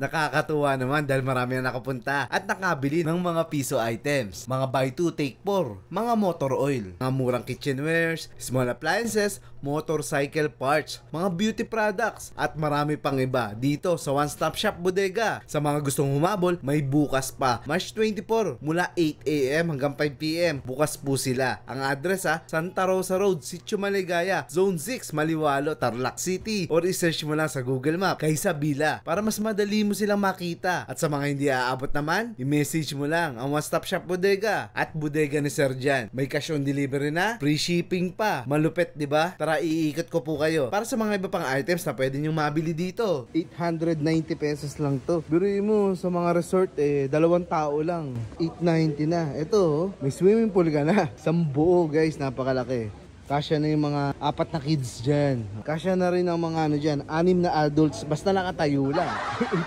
Nakakatuwa naman dahil marami na nakapunta at nakabili ng mga piso items, mga buy 2 take 4, mga motor oil, mga murang kitchenwares, small appliances, motorcycle parts, mga beauty products at marami pang iba dito sa One Stop Shop Bodega. Sa mga gustong humabol, may bukas pa, March 24 mula 8 AM hanggang 5 PM. Bukas po sila. Ang address Santa Rosa Road, Sitio Maligaya, Zone 6, Maliwalo, Tarlac City. Or i-search mo lang sa Google Map, Kaysabela, para mas madali mo silang makita. At sa mga hindi aabot naman, i-message mo lang ang One Stop Shop Bodega at Bodega ni Sir Jan. May cash on delivery na, free shipping pa. Malupet, di ba? Tara, iikot ko po kayo para sa mga iba pang items na pwede nyo mabili dito. 890 pesos lang to. Biruin mo sa mga resort dalawang tao lang, 890 na. Ito, may swimming pool ka na. Isang buo guys, napakalaki. Kasya na yung mga 4 na kids dyan. Kasya na rin ang mga ano dyan, 6 na adults, basta nakatayo lang.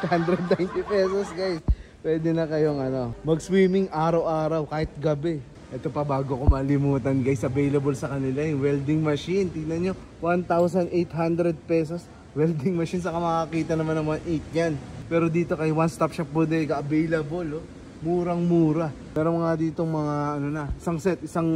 890 pesos guys. Pwede na kayong mag-swimming araw-araw kahit gabi. Ito pa, bago ko malimutan guys, available sa kanila yung welding machine. Tingnan nyo, 1,800 pesos. Welding machine, saka makakita naman ng 1,800 yan. Pero dito kay One Stop Shop Bodega, available murang-mura. Pero mga ditong mga isang set, isang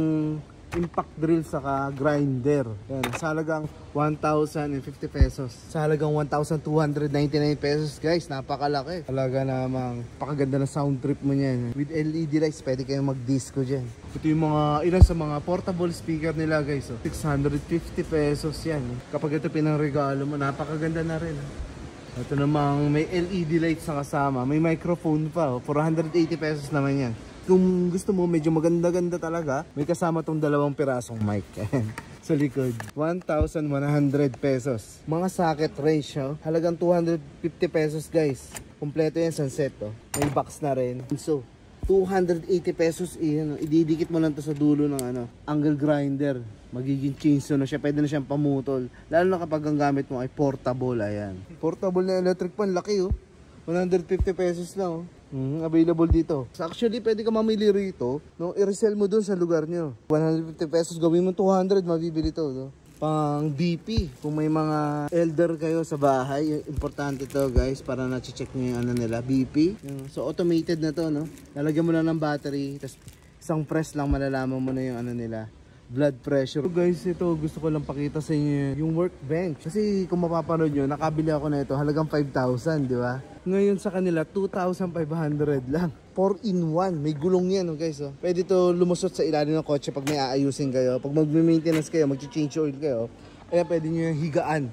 impact drill saka grinder. Yan, sa halagang 1,050 pesos. Sa halagang 1,299 pesos guys, napakalaki. Talaga namang pakaganda na sound trip mo niyan. With LED lights, pwede kayong mag-disco dyan. Ito yung mga, ilan sa mga portable speaker nila guys. 650 pesos yan. Kapag ito pinangregalo mo, napakaganda na rin. Ito namang may LED lights na kasama. May microphone pa. 480 pesos naman yan. Kung gusto mo medyo maganda-ganda talaga, may kasama tong 2 pirasong mic sa likod. 1,100 pesos. Mga socket range, halagang 250 pesos guys. Kompleto yan sa set. May box na rin. So, 280 pesos ididikit mo lang to sa dulo ng angle grinder. Magiging chainsaw na siya. Pwede na siyang pamutol. Lalo na kapag ang gamit mo ay portable. Ayan. Portable na electric pan. Laki 150 pesos lang available dito. So actually, pwede ka mamili rito, i-resell mo dun sa lugar nyo. 150 pesos, gawin mo 200, mabibili to. Pang DP, kung may mga elder kayo sa bahay, importante to guys, para na-check nyo yung nila, BP. So automated na to, lalagyan mo lang ng battery, tapos isang press lang malalaman mo na yung nila, blood pressure. So guys, ito gusto ko lang pakita sa inyo yung workbench. Kasi kung mapapanood nyo, nakabili ako na ito, halagang 5,000, di ba? Ngayon sa kanila, 2,500 lang. 4-in-1. May gulong yan guys. Pwede to lumusot sa ilalim ng kotse pag may aayusin kayo. Pag mag-maintenance kayo, mag-change oil kayo, ayan, pwede nyo yung higaan.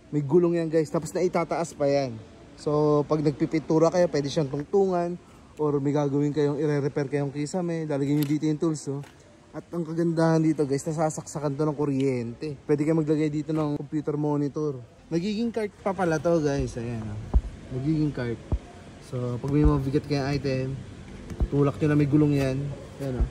May gulong yan guys. Tapos na itataas pa yan. So pag nagpipintura kayo, pwede siyang tungtungan. Or may gagawin kayong i-repair kayong kisame. Lalagyan nyo dito yung tools. At ang kagandahan dito guys, nasasaksakan to ng kuryente. Pwede kayo maglagay dito ng computer monitor. Magiging cart pa pala to guys. Ayan. Magiging cart. So pag may mabigat kayong item, tulak nyo na, may gulong yan. Ayan,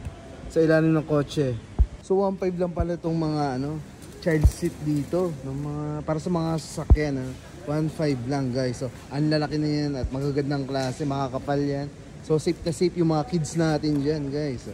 sa ilalim ng kotse. So 1.5 lang pala itong mga child seat dito ng mga, para sa mga sasakyan. 1.5 lang guys. So ang lalaki na yan at magagandang klase, makakapal yan. So safe na safe yung mga kids natin dyan guys.